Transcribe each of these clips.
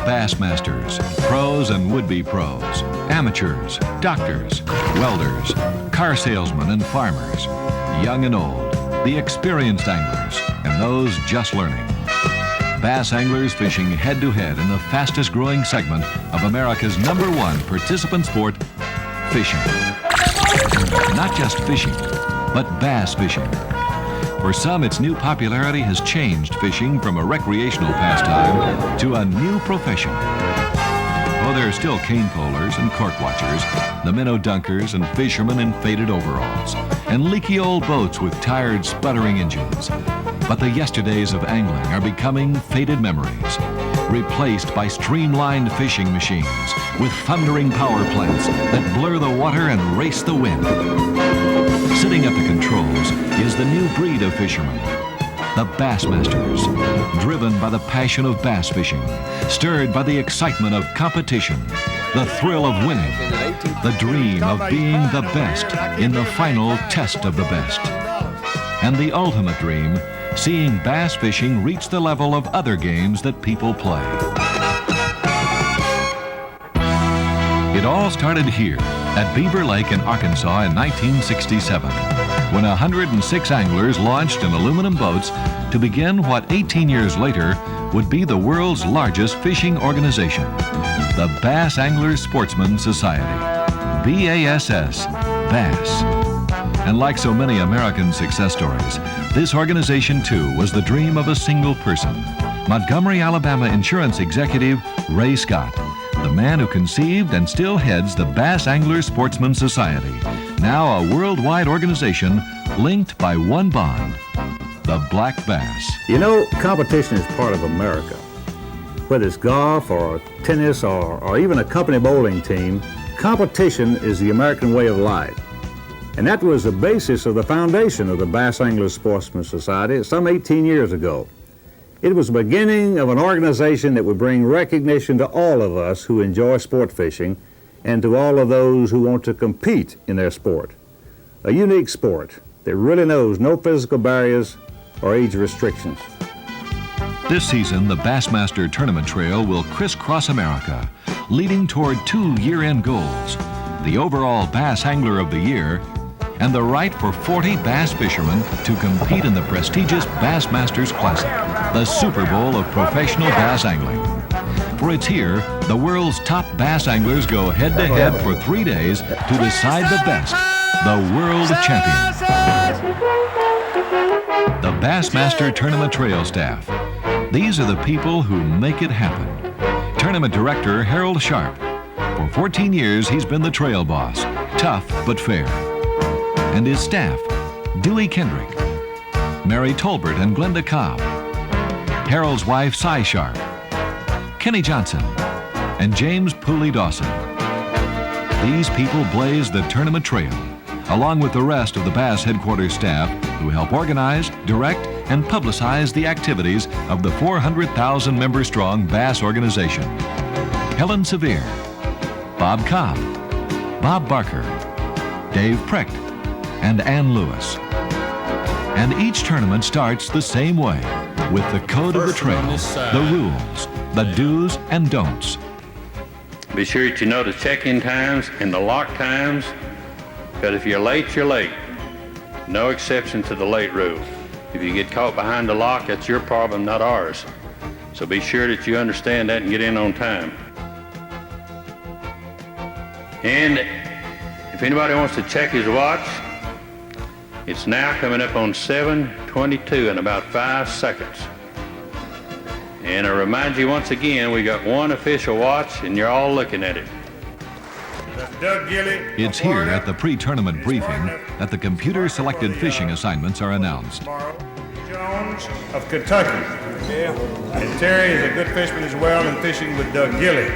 Bassmasters, pros and would-be pros, amateurs, doctors, welders, car salesmen and farmers, young and old, the experienced anglers, and those just learning. Bass anglers fishing head-to-head in the fastest-growing segment of America's #1 participant sport, fishing. Not just fishing, but bass fishing. For some, its new popularity has changed fishing from a recreational pastime to a new profession. Oh, there are still cane polers and cork watchers, the minnow dunkers and fishermen in faded overalls, and leaky old boats with tired, sputtering engines. But the yesterdays of angling are becoming faded memories, replaced by streamlined fishing machines with thundering power plants that blur the water and race the wind. Sitting at the controls is the new breed of fishermen, the Bassmasters, driven by the passion of bass fishing, stirred by the excitement of competition, the thrill of winning, the dream of being the best in the final test of the best, and the ultimate dream, seeing bass fishing reach the level of other games that people play. It all started here at Beaver Lake in Arkansas in 1967, when 106 anglers launched in aluminum boats to begin what 18 years later would be the world's largest fishing organization, the Bass Anglers Sportsman Society, B.A.S.S, BASS. And like so many American success stories, this organization too was the dream of a single person, Montgomery, Alabama insurance executive Ray Scott, the man who conceived and still heads the Bass Anglers Sportsman Society, now a worldwide organization linked by one bond, the black bass. You know, competition is part of America. Whether it's golf or tennis or even a company bowling team, competition is the American way of life. And that was the basis of the foundation of the Bass Anglers Sportsman Society some 18 years ago. It was the beginning of an organization that would bring recognition to all of us who enjoy sport fishing and to all of those who want to compete in their sport. A unique sport that really knows no physical barriers or age restrictions. This season, the Bassmaster Tournament Trail will crisscross America, leading toward 2 year-end goals: the overall Bass Angler of the Year and the right for 40 bass fishermen to compete in the prestigious Bassmasters Classic, the Super Bowl of professional bass angling. For it's here, the world's top bass anglers go head-to-head for 3 days to decide the best, the world champion. The Bassmaster Tournament Trail staff. These are the people who make it happen. Tournament Director Harold Sharp. For 14 years, he's been the trail boss, tough but fair. And his staff, Dewey Kendrick, Mary Tolbert and Glenda Cobb, Harold's wife, Cy Sharp, Kenny Johnson, and James Pooley Dawson. These people blaze the tournament trail, along with the rest of the Bass headquarters staff who help organize, direct, and publicize the activities of the 400,000-member-strong Bass organization. Helen Sevier, Bob Cobb, Bob Barker, Dave Precht, and Ann Lewis. And each tournament starts the same way, with the code of the trail, the rules, the do's and don'ts. Be sure that you know the check-in times and the lock times, because if you're late, you're late. No exception to the late rule. If you get caught behind the lock, that's your problem, not ours. So be sure that you understand that and get in on time. And if anybody wants to check his watch, it's now coming up on 7:22 in about 5 seconds. And I remind you once again, we got one official watch and you're all looking at it. It's here at the pre-tournament briefing that the computer-selected fishing assignments are announced. Jones of Kentucky. Yeah. And Terry is a good fisherman as well and fishing with Doug Gilley.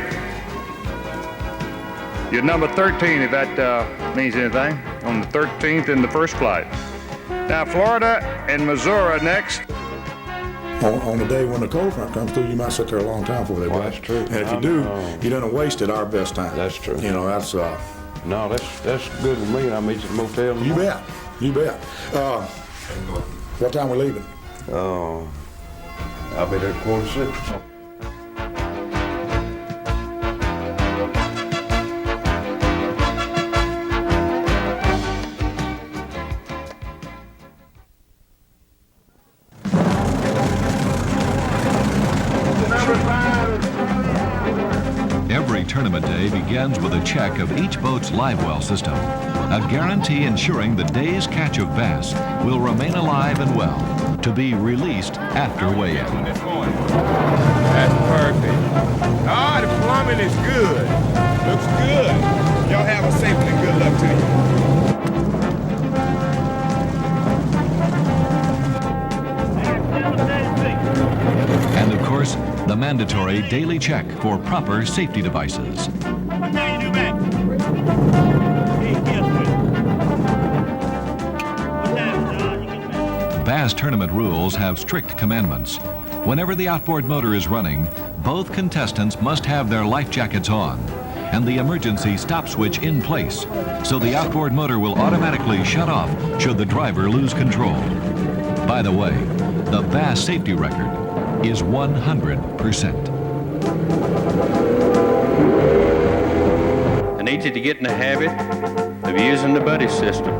You're number 13, if that means anything, on the 13th in the first flight. Now, Florida and Missouri next. On the day when the cold front comes through, you might sit there a long time before they that's true. And if you do, you don't waste it our best time. That's true. You know, that's... No, that's good with me. I'll meet you at the motel tomorrow. You bet. You bet. What time we leaving? I'll be there at 5:45. tournament day begins with a check of each boat's live well system, a guarantee ensuring the day's catch of bass will remain alive and well to be released after weigh-in. That's perfect. Oh, the plumbing is good. Looks good. Y'all have a safe and good luck to you. And of course, the mandatory daily check for proper safety devices. Bass tournament rules have strict commandments. Whenever the outboard motor is running, both contestants must have their life jackets on and the emergency stop switch in place, so the outboard motor will automatically shut off should the driver lose control. By the way, the Bass safety record is 100%. I need you to get in the habit of using the buddy system.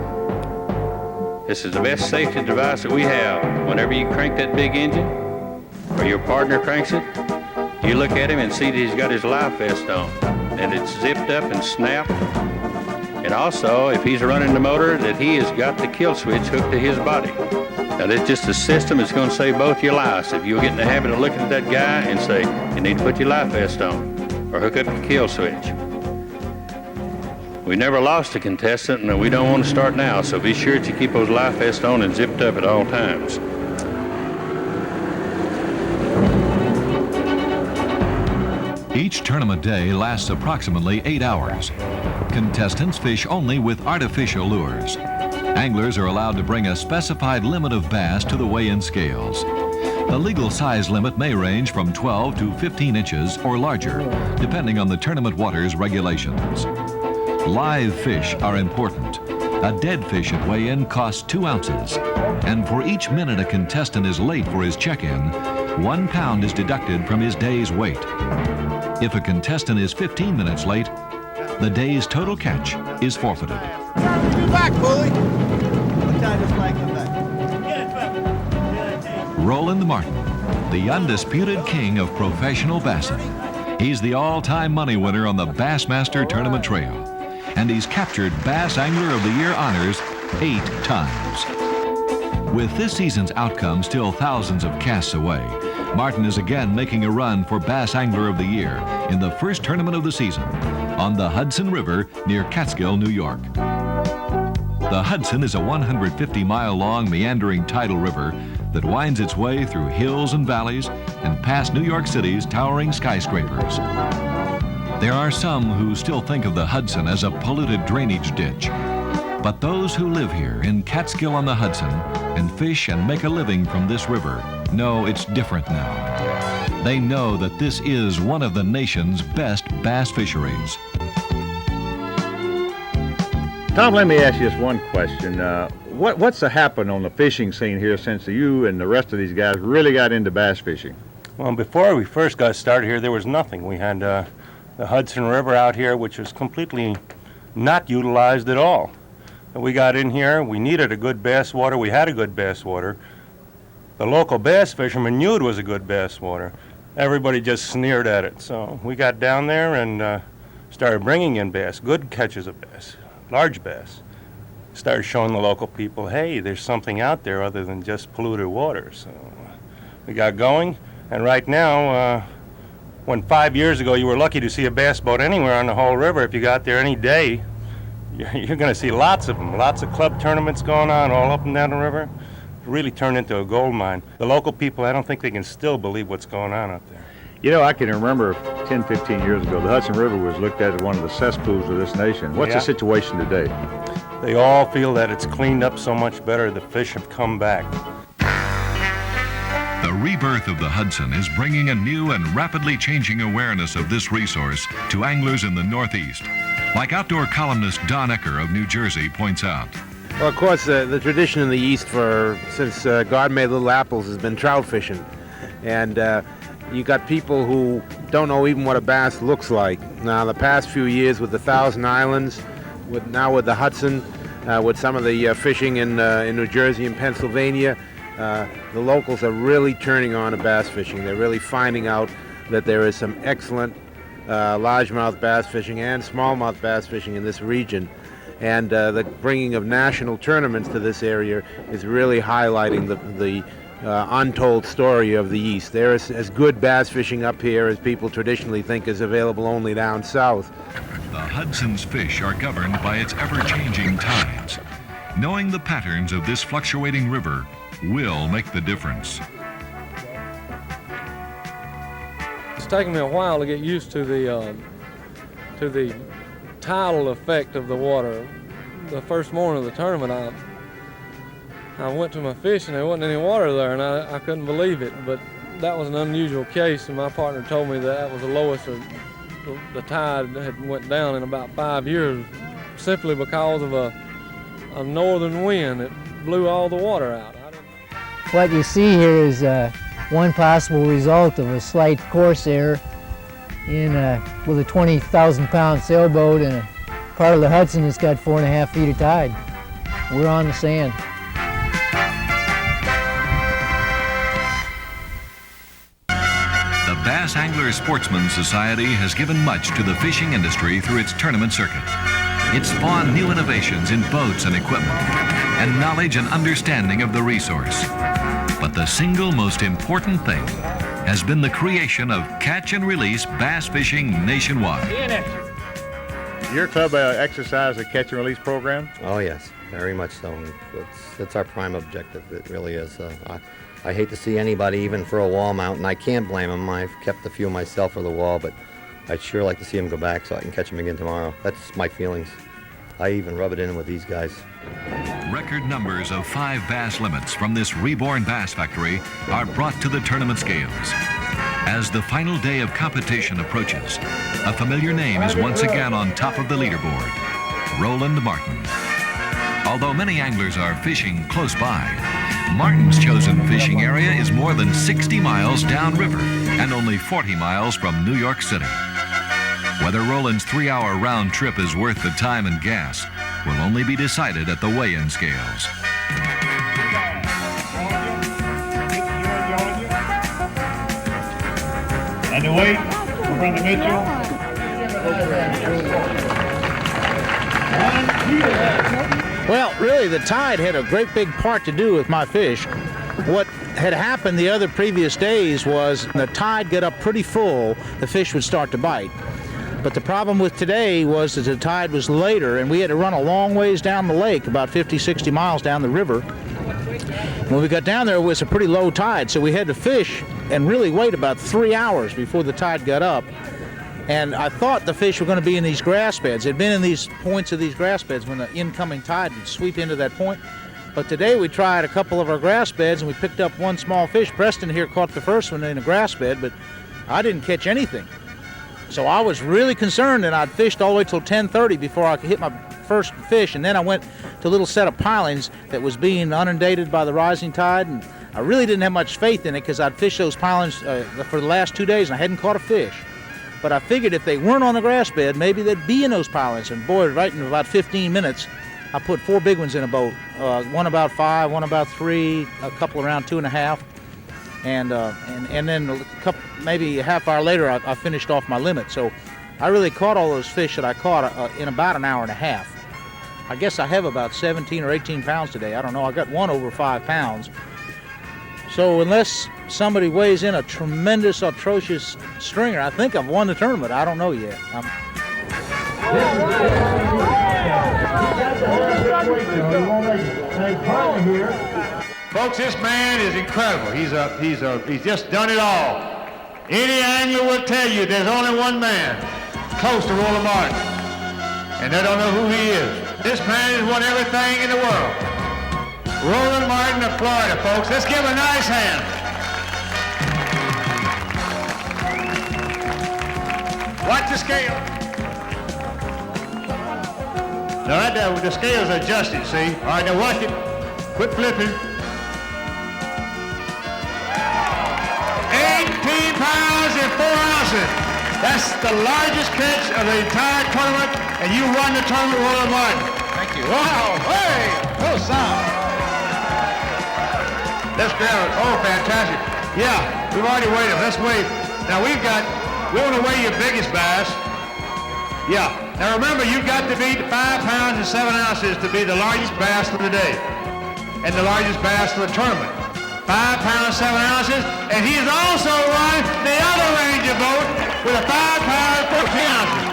This is the best safety device that we have. Whenever you crank that big engine, or your partner cranks it, you look at him and see that he's got his life vest on, and it's zipped up and snapped. And also, if he's running the motor, that he has got the kill switch hooked to his body. Now, that's just a system that's going to save both your lives. If you'll get in the habit of looking at that guy and say, you need to put your life vest on, or hook up the kill switch. We never lost a contestant, and we don't want to start now, so be sure that you keep those life vests on and zipped up at all times. Each tournament day lasts approximately 8 hours. Contestants fish only with artificial lures. Anglers are allowed to bring a specified limit of bass to the weigh-in scales. The legal size limit may range from 12 to 15 inches or larger, depending on the tournament water's regulations. Live fish are important. A dead fish at weigh-in costs 2 ounces, and for each minute a contestant is late for his check-in, 1 pound is deducted from his day's weight. If a contestant is 15 minutes late, the day's total catch is forfeited. Back, bully. Roland Martin, the undisputed king of professional bassing. He's the all-time money winner on the Bassmaster Tournament Trail, and he's captured Bass Angler of the Year honors 8 times. With this season's outcome still thousands of casts away, Martin is again making a run for Bass Angler of the Year in the first tournament of the season on the Hudson River near Catskill, New York. The Hudson is a 150-mile-long meandering tidal river that winds its way through hills and valleys and past New York City's towering skyscrapers. There are some who still think of the Hudson as a polluted drainage ditch, but those who live here in Catskill on the Hudson and fish and make a living from this river know it's different now. They know that this is one of the nation's best bass fisheries. Tom, let me ask you just one question. What's happened on the fishing scene here since you and the rest of these guys really got into bass fishing? Well, before we first got started here, there was nothing. We had the Hudson River out here, which was completely not utilized at all. And we got in here, we needed a good bass water, we had a good bass water. The local bass fishermen knew it was a good bass water. Everybody just sneered at it. So we got down there and started bringing in bass, good catches of bass, large bass. Started showing the local people, hey, there's something out there other than just polluted water. So we got going, and right now, when 5 years ago you were lucky to see a bass boat anywhere on the whole river, if you got there any day, you're going to see lots of them. Lots of club tournaments going on all up and down the river. It really turned into a gold mine. The local people, I don't think they can still believe what's going on out there. You know, I can remember 10, 15 years ago, the Hudson River was looked at as one of the cesspools of this nation. What's the situation today? They all feel that it's cleaned up so much better, the fish have come back. The rebirth of the Hudson is bringing a new and rapidly changing awareness of this resource to anglers in the Northeast, like outdoor columnist Don Ecker of New Jersey points out. Well, of course, the tradition in the East since God made little apples has been trout fishing. And you got people who don't know even what a bass looks like. Now, the past few years with the Thousand Islands, now with the Hudson, with some of the fishing in New Jersey and Pennsylvania, the locals are really turning on to bass fishing. They're really finding out that there is some excellent largemouth bass fishing and smallmouth bass fishing in this region. And the bringing of national tournaments to this area is really highlighting the untold story of the East. There is as good bass fishing up here as people traditionally think is available only down south. The Hudson's fish are governed by its ever-changing tides. Knowing the patterns of this fluctuating river will make the difference. It's taken me a while to get used to the tidal effect of the water. The first morning of the tournament, I went to my fish and there wasn't any water there, and I couldn't believe it. But that was an unusual case, and my partner told me that was the lowest the tide had went down in about 5 years, simply because of a northern wind that blew all the water out. What you see here is one possible result of a slight course error with a 20,000-pound sailboat and a part of the Hudson that's got 4.5 feet of tide. We're on the sand. The Bass Anglers Sportsman Society has given much to the fishing industry through its tournament circuit. It spawned new innovations in boats and equipment, and knowledge and understanding of the resource. But the single most important thing has been the creation of catch and release bass fishing nationwide. Your club exercise a catch and release program? Oh yes, very much so. It's our prime objective. It really is. I hate to see anybody, even for a wall mount, and I can't blame them. I've kept a few myself for the wall, but I'd sure like to see them go back so I can catch them again tomorrow. That's my feelings. I even rub it in with these guys. Record numbers of 5 bass limits from this reborn bass factory are brought to the tournament scales. As the final day of competition approaches, a familiar name is once again on top of the leaderboard, Roland Martin. Although many anglers are fishing close by, Martin's chosen fishing area is more than 60 miles downriver and only 40 miles from New York City. Whether Roland's 3-hour round trip is worth the time and gas will only be decided at the weigh-in scales. And the weight for Brother Mitchell. Well, really, the tide had a great big part to do with my fish. What had happened the other previous days was the tide got up pretty full, the fish would start to bite. But the problem with today was that the tide was later, and we had to run a long ways down the lake, about 50, 60 miles down the river. When we got down there, it was a pretty low tide, so we had to fish and really wait about 3 hours before the tide got up. And I thought the fish were going to be in these grass beds. They'd been in these points of these grass beds when the incoming tide would sweep into that point. But today we tried a couple of our grass beds, and we picked up one small fish. Preston here caught the first one in a grass bed, but I didn't catch anything. So I was really concerned, and I'd fished all the way till 10:30 before I could hit my first fish, and then I went to a little set of pilings that was being inundated by the rising tide, and I really didn't have much faith in it because I'd fished those pilings for the last 2 days and I hadn't caught a fish. But I figured if they weren't on the grass bed, maybe they'd be in those pilings, and boy, right in about 15 minutes, I put 4 big ones in a boat, one about 5, one about 3, a couple around 2.5. And then maybe a half hour later, I finished off my limit. So I really caught all those fish that I caught in about an hour and a half. I guess I have about 17 or 18 pounds today. I don't know. I got one over 5 pounds. So unless somebody weighs in a tremendous, atrocious stringer, I think I've won the tournament. I don't know yet. Folks, this man is incredible. He's just done it all. Any angler will tell you there's only one man close to Roland Martin, and they don't know who he is. This man has won everything in the world. Roland Martin of Florida, folks. Let's give him a nice hand. Watch the scale. Now the scale's adjusted, see? All right, now watch it. Quit flipping. 18 pounds and 4 ounces. That's the largest catch of the entire tournament, and you won the tournament, Roland Martin. Thank you. Wow, hey, no sound. Let's grab it. Oh, fantastic. Yeah, we've already weighed him. Let's wait. Now we've got We want to weigh your biggest bass. Yeah. Now remember, you've got to be 5 pounds and 7 ounces to be the largest bass for the day and the largest bass for the tournament. 5 pounds, 7 ounces, and he has also won the other Ranger boat with a 5 pounds, 14 ounces.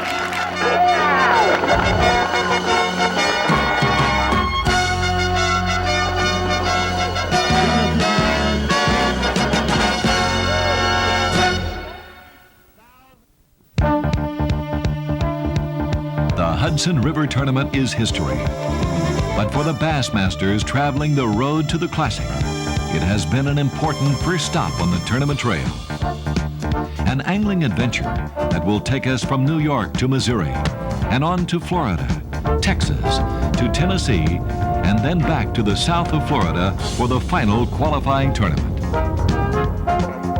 The Hudson River Tournament is history. But for the Bassmasters traveling the road to the Classic, it has been an important first stop on the tournament trail. An angling adventure that will take us from New York to Missouri and on to Florida, Texas, to Tennessee, and then back to the south of Florida for the final qualifying tournament.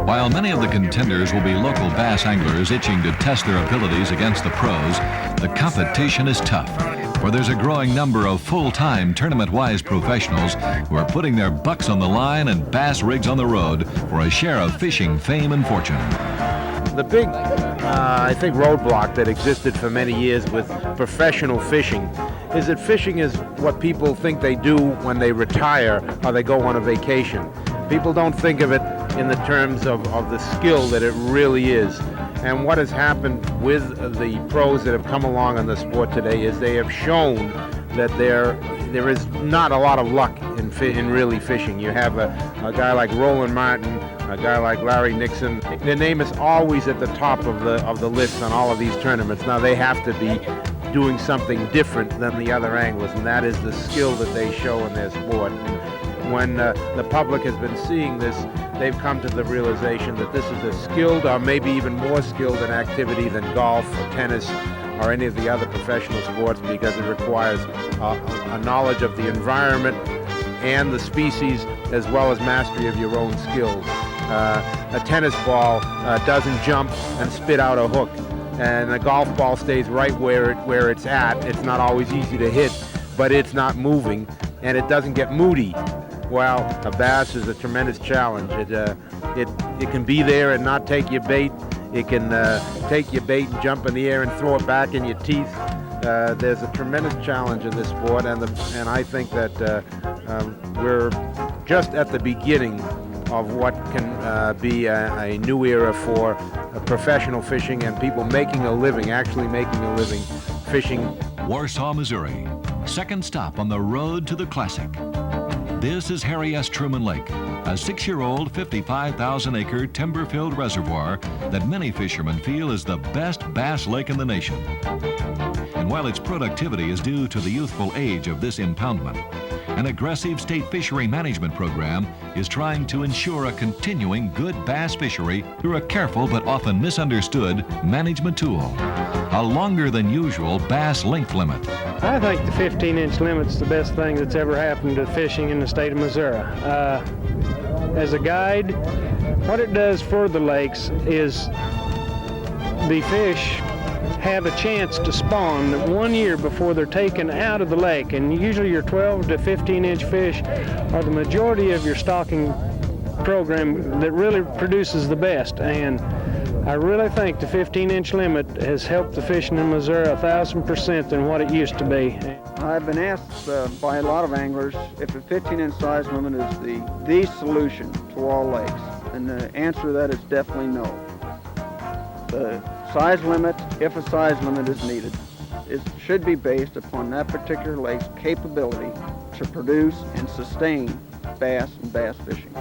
While many of the contenders will be local bass anglers itching to test their abilities against the pros, the competition is tough, for there's a growing number of full-time tournament-wise professionals who are putting their bucks on the line and bass rigs on the road for a share of fishing fame and fortune. The big, I think, roadblock that existed for many years with professional fishing is that fishing is what people think they do when they retire or they go on a vacation. People don't think of it in the terms of the skill that it really is. And what has happened with the pros that have come along in the sport today is they have shown that there is not a lot of luck in really fishing. You have a guy like Roland Martin, a guy like Larry Nixon. Their name is always at the top of the list on all of these tournaments. Now they have to be doing something different than the other anglers, and that is the skill that they show in their sport. When the public has been seeing this, they've come to the realization that this is a skilled, or maybe even more skilled an activity than golf or tennis or any of the other professional sports, because it requires a knowledge of the environment and the species, as well as mastery of your own skills. A tennis ball doesn't jump and spit out a hook, and a golf ball stays right where it's at. It's not always easy to hit, but it's not moving, and it doesn't get moody. Well, a bass is a tremendous challenge. It can be there and not take your bait. It can take your bait and jump in the air and throw it back in your teeth. There's a tremendous challenge in this sport, and I think that we're just at the beginning of what can be a new era for professional fishing and people making a living, actually making a living fishing. Warsaw, Missouri, second stop on the road to the Classic. This is Harry S. Truman Lake, a 6-year-old, 55,000-acre timber-filled reservoir that many fishermen feel is the best bass lake in the nation. And while its productivity is due to the youthful age of this impoundment, an aggressive state fishery management program is trying to ensure a continuing good bass fishery through a careful but often misunderstood management tool, a longer than usual bass length limit. I think the 15-inch limit's the best thing that's ever happened to fishing in the state of Missouri. As a guide, what it does for the lakes is the fish have a chance to spawn 1 year before they're taken out of the lake, and usually your 12 to 15-inch fish are the majority of your stocking program that really produces the best. And I really think the 15-inch limit has helped the fishing in Missouri 1,000% than what it used to be. I've been asked by a lot of anglers if a 15-inch size limit is the solution to all lakes, and the answer to that is definitely no. The size limit, if a size limit is needed, it should be based upon that particular lake's capability to produce and sustain bass and bass fishing.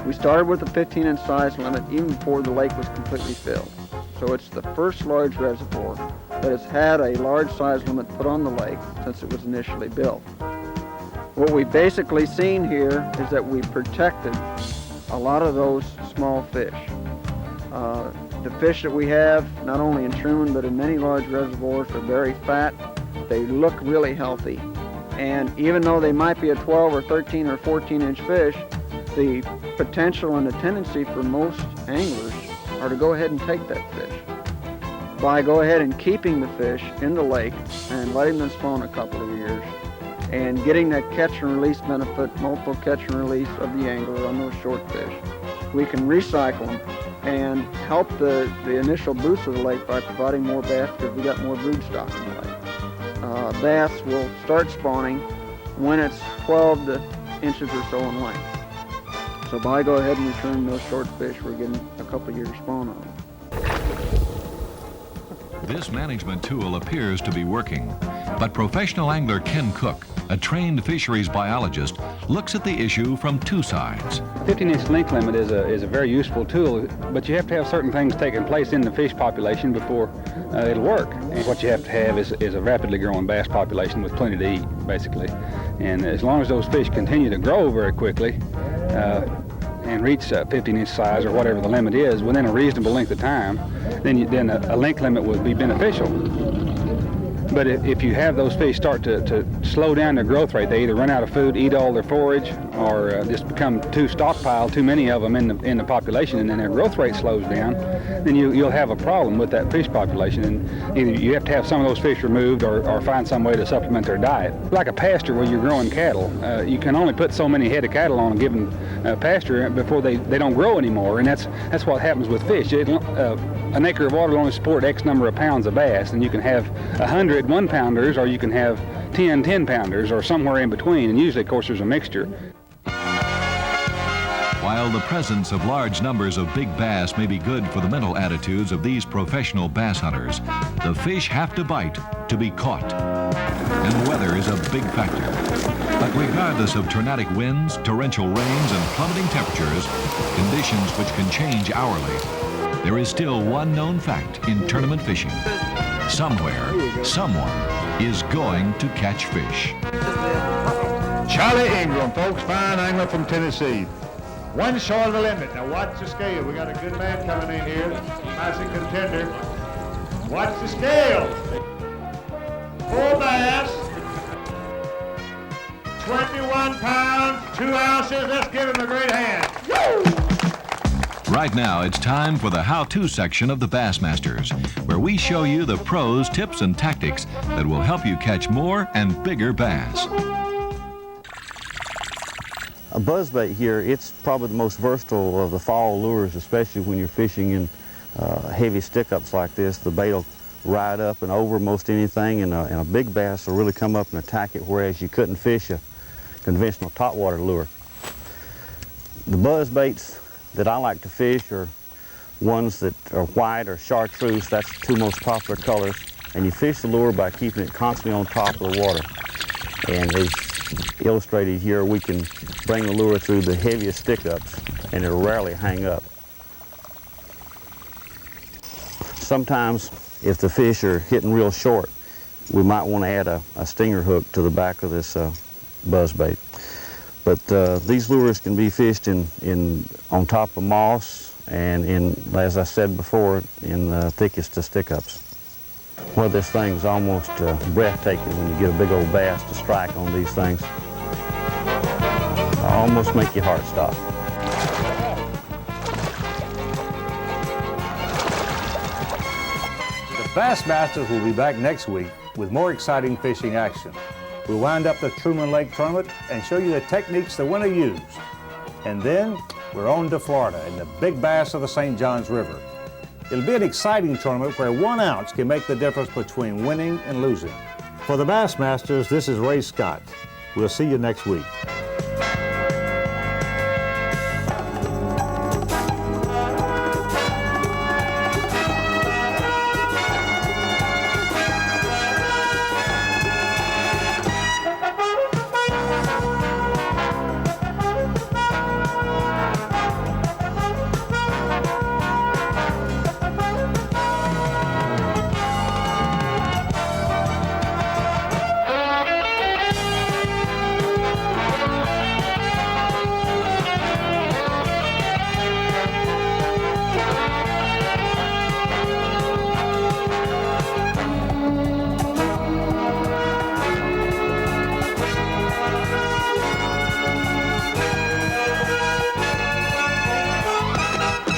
We started with a 15-inch size limit even before the lake was completely filled. So it's the first large reservoir that has had a large size limit put on the lake since it was initially built. What we've basically seen here is that we protected a lot of those small fish. The fish that we have, not only in Truman but in many large reservoirs, are very fat. They look really healthy. And even though they might be a 12 or 13 or 14-inch fish, the potential and the tendency for most anglers are to go ahead and take that fish. By go ahead and keeping the fish in the lake and letting them spawn a couple of years and getting that catch and release benefit, multiple catch and release of the angler on those short fish, we can recycle them and help the initial boost of the lake by providing more bass because we got more brood stock in the lake. Bass will start spawning when it's 12 inches or so in length. So by go ahead and return those short fish, we're getting a couple years spawn on them. This management tool appears to be working, but professional angler Ken Cook, a trained fisheries biologist, looks at the issue from two sides. 15-inch length limit is a very useful tool, but you have to have certain things taking place in the fish population before it'll work. And what you have to have is a rapidly growing bass population with plenty to eat, basically. And as long as those fish continue to grow very quickly and reach 15-inch size or whatever the limit is within a reasonable length of time, then a length limit would be beneficial. But if you have those fish start to slow down their growth rate, they either run out of food, eat all their forage, or just become too stockpiled, too many of them in the population, and then their growth rate slows down, then you'll have a problem with that fish population. And either you have to have some of those fish removed or find some way to supplement their diet. Like a pasture where you're growing cattle, you can only put so many head of cattle on a given pasture before they don't grow anymore, and that's what happens with fish. An acre of water will only support X number of pounds of bass, and you can have 100 1-pounders, or you can have 10 10-pounders, or somewhere in between, and usually, of course, there's a mixture. While the presence of large numbers of big bass may be good for the mental attitudes of these professional bass hunters, the fish have to bite to be caught. And weather is a big factor. But regardless of tornadic winds, torrential rains, and plummeting temperatures, conditions which can change hourly, there is still one known fact in tournament fishing. Somewhere, someone is going to catch fish. Charlie Ingram, folks, fine angler from Tennessee. One short of the limit. Now watch the scale. We got a good man coming in here. Classic contender. Watch the scale. 4 bass. 21 pounds, 2 ounces. Let's give him a great hand. Woo! Right now, it's time for the how-to section of the Bassmasters, where we show you the pros, tips, and tactics that will help you catch more and bigger bass. A buzzbait here, it's probably the most versatile of the fall lures, especially when you're fishing in heavy stick-ups like this. The bait will ride up and over most anything, and a big bass will really come up and attack it, whereas you couldn't fish a conventional topwater lure. The buzzbaits that I like to fish are ones that are white or chartreuse. That's the two most popular colors. And you fish the lure by keeping it constantly on top of the water. And as illustrated here, we can bring the lure through the heaviest stick-ups, and it'll rarely hang up. Sometimes, if the fish are hitting real short, we might want to add a stinger hook to the back of this buzzbait. But these lures can be fished on top of moss and as I said before, in the thickest of stick-ups. Well, this thing's almost breathtaking when you get a big old bass to strike on these things. Almost make your heart stop. The Bassmasters will be back next week with more exciting fishing action. We'll wind up the Truman Lake Tournament and show you the techniques the winner used. And then we're on to Florida and the big bass of the St. Johns River. It'll be an exciting tournament where 1 ounce can make the difference between winning and losing. For the Bassmasters, this is Ray Scott. We'll see you next week.